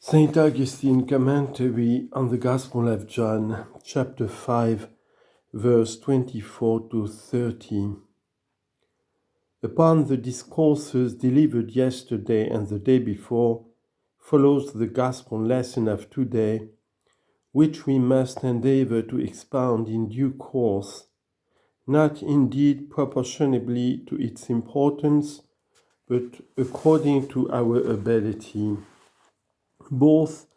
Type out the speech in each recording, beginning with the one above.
St. Augustine commentary on the Gospel of John, chapter 5, verse 24 to 30. Upon the discourses delivered yesterday and the day before, follows the Gospel lesson of today, which we must endeavor to expound in due course, not indeed proportionably to its importance, but according to our ability, both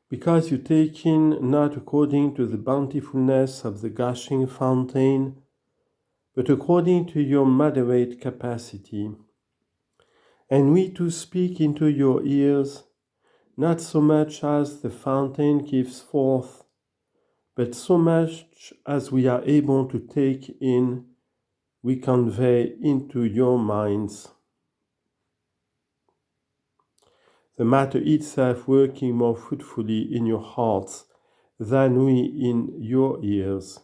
because you take in not according to the bountifulness of the gushing fountain, but according to your moderate capacity. And we too speak into your ears, not so much as the fountain gives forth, but so much as we are able to take in, we convey into your minds. The matter itself working more fruitfully in your hearts than we in your ears.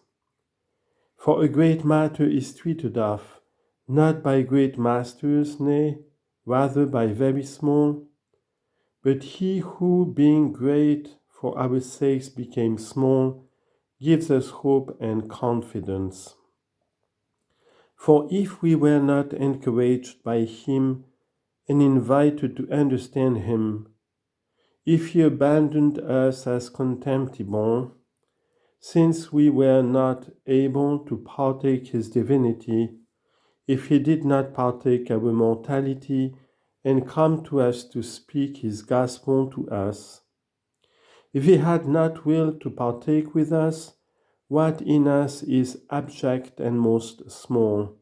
For a great matter is treated of, not by great masters, nay, rather by very small, but he who, being great for our sakes became small, gives us hope and confidence. For if we were not encouraged by him and invited to understand him, if he abandoned us as contemptible, since we were not able to partake his divinity, if he did not partake our mortality and come to us to speak his gospel to us, if he had not willed to partake with us, what in us is abject and most small,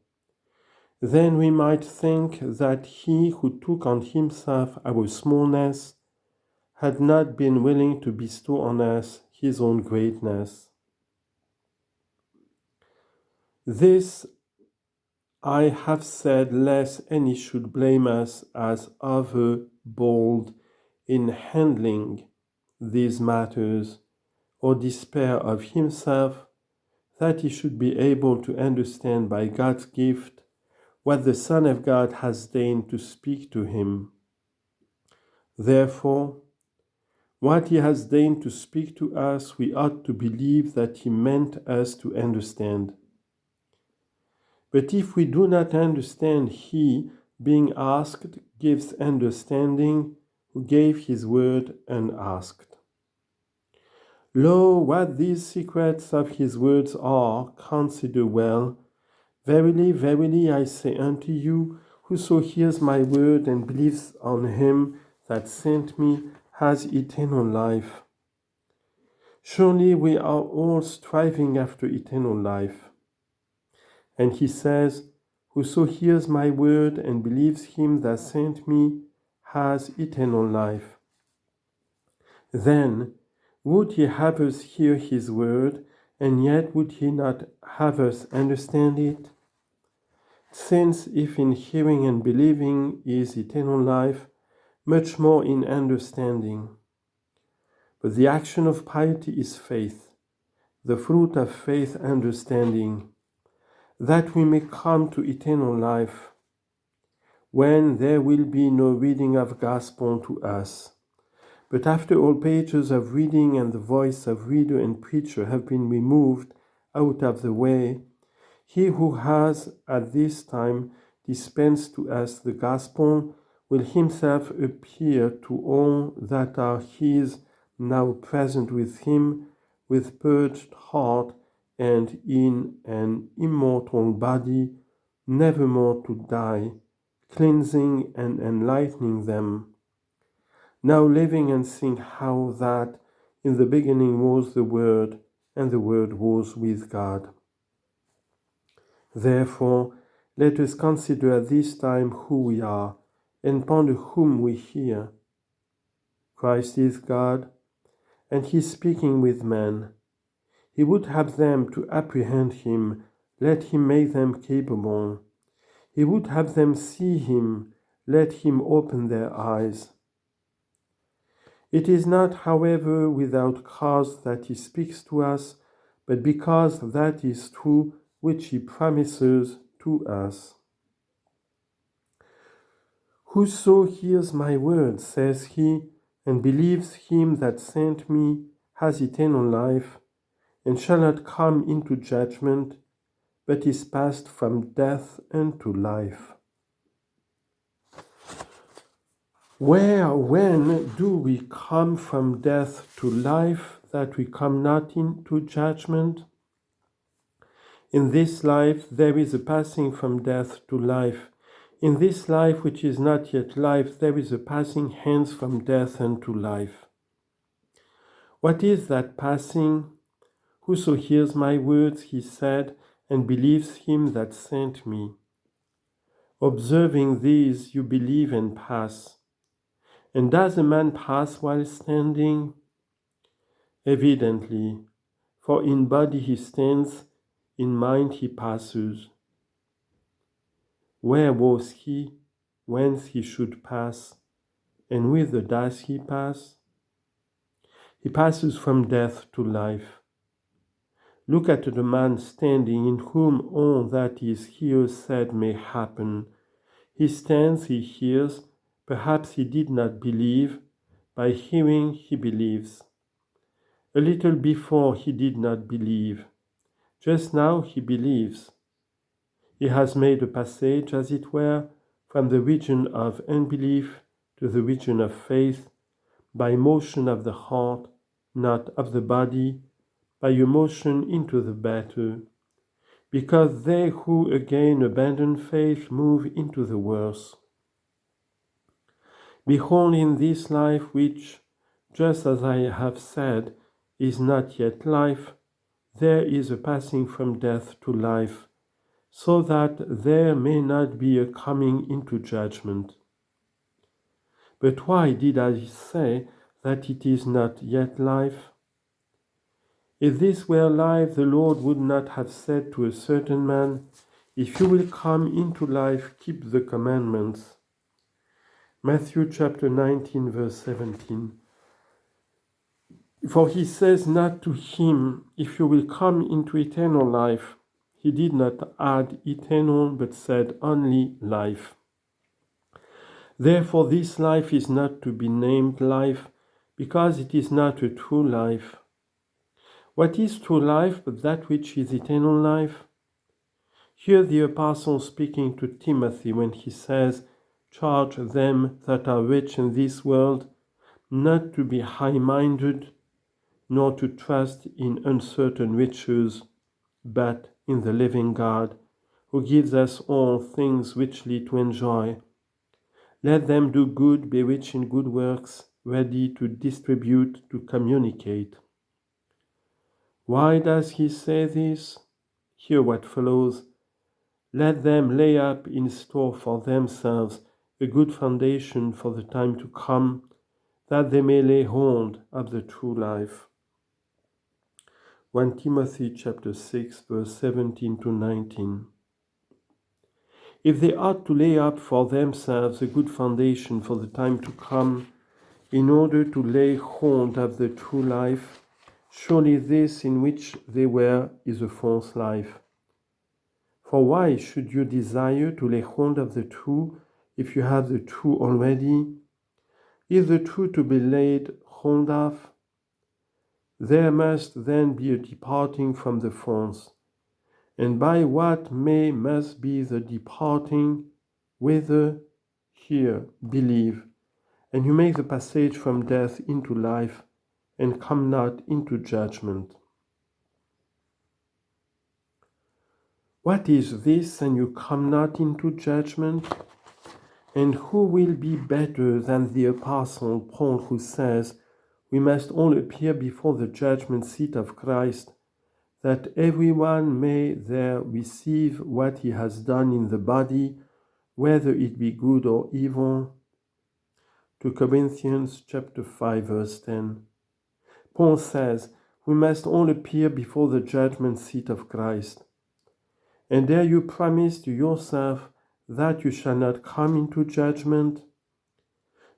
then we might think that he who took on himself our smallness had not been willing to bestow on us his own greatness. This I have said lest any should blame us as over bold in handling these matters, or despair of himself, that he should be able to understand by God's gift what the Son of God has deigned to speak to him. Therefore, what he has deigned to speak to us, we ought to believe that he meant us to understand. But if we do not understand, he, being asked, gives understanding, who gave his word unasked. Lo, what these secrets of his words are, consider well. Verily, verily, I say unto you, whoso hears my word and believes on him that sent me has eternal life. Surely we are all striving after eternal life. And he says, whoso hears my word and believes him that sent me has eternal life. Then would he have us hear his word, and yet would he not have us understand it? Since if in hearing and believing is eternal life, much more in understanding. But the action of piety is faith, the fruit of faith understanding, that we may come to eternal life, when there will be no reading of gospel to us. But after all pages of reading and the voice of reader and preacher have been removed out of the way, he who has at this time dispensed to us the gospel will himself appear to all that are his now present with him with purged heart and in an immortal body, nevermore to die, cleansing and enlightening them. Now living and seeing how that in the beginning was the Word, and the Word was with God. Therefore, let us consider at this time who we are, and ponder whom we hear. Christ is God, and he is speaking with men. He would have them to apprehend him, let him make them capable. He would have them see him, let him open their eyes. It is not, however, without cause that he speaks to us, but because that is true which he promises to us. Whoso hears my word, says he, and believes him that sent me has eternal life, and shall not come into judgment, but is passed from death unto life. Where, when do we come from death to life, that we come not into judgment? In this life there is a passing from death to life. In this life which is not yet life, there is a passing hence from death unto life. What is that passing? Whoso hears my words, he said, and believes him that sent me. Observing these, you believe and pass. And does a man pass while standing? Evidently, for in body he stands, in mind he passes. Where was he, whence he should pass, and whither does he pass? He passes from death to life. Look at the man standing, in whom all that is here said may happen. He stands, he hears, perhaps he did not believe, by hearing he believes. A little before he did not believe, just now he believes. He has made a passage, as it were, from the region of unbelief to the region of faith, by motion of the heart, not of the body, by a motion into the better, because they who again abandon faith move into the worse. Behold, in this life which, just as I have said, is not yet life, there is a passing from death to life, so that there may not be a coming into judgment. But why did I say that it is not yet life? If this were life, the Lord would not have said to a certain man, "If you will come into life, keep the commandments." Matthew chapter 19, verse 17. For he says not to him, "If you will come into eternal life." He did not add eternal, but said only life. Therefore, this life is not to be named life, because it is not a true life. What is true life but that which is eternal life? Hear the apostle speaking to Timothy when he says, "Charge them that are rich in this world not to be high-minded, nor to trust in uncertain riches, but in the living God, who gives us all things richly to enjoy. Let them do good, be rich in good works, ready to distribute, to communicate." Why does he say this? Hear what follows. Let them lay up in store for themselves a good foundation for the time to come, that they may lay hold of the true life. 1 Timothy chapter 6, verse 17 to 19. If they ought to lay up for themselves a good foundation for the time to come, in order to lay hold of the true life, surely this in which they were is a false life. For why should you desire to lay hold of the true if you have the true already? Is the true to be laid hold of? There must then be a departing from the false. And by what may must be the departing? Whither? Here, believe. And you make the passage from death into life, and come not into judgment. What is this, and you come not into judgment? And who will be better than the Apostle Paul, who says, "We must all appear before the judgment seat of Christ, that everyone may there receive what he has done in the body, whether it be good or evil." 2 Corinthians chapter 5, verse 10. Paul says, we must all appear before the judgment seat of Christ. And dare you promise to yourself that you shall not come into judgment?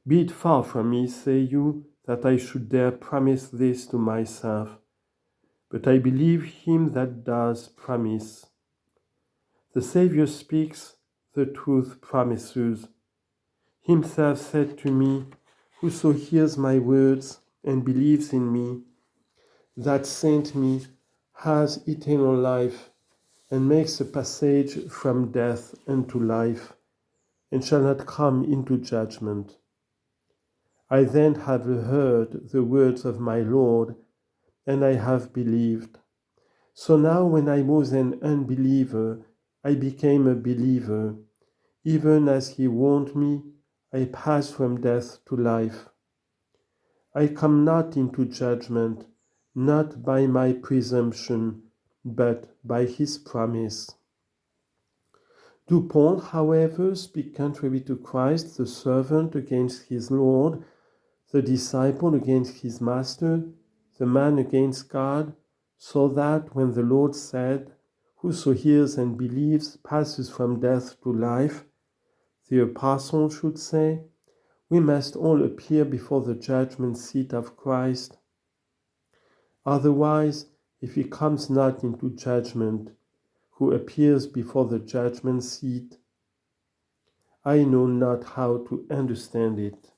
Be it far from me, say you, that I should dare promise this to myself. But I believe him that does promise. The Saviour speaks, the truth promises. Himself said to me, Whoso hears my words and believes in me, that sent me, has eternal life, and makes a passage from death unto life, and shall not come into judgment. I then have heard the words of my Lord, and I have believed. So now when I was an unbeliever, I became a believer. Even as he warned me, I passed from death to life. I come not into judgment, not by my presumption, but by his promise. Do Paul, however, speak contrary to Christ, the servant against his Lord, the disciple against his master, the man against God, so that when the Lord said, "Whoso hears and believes passes from death to life," the apostle should say, "We must all appear before the judgment seat of Christ." Otherwise, if he comes not into judgment, who appears before the judgment seat, I know not how to understand it.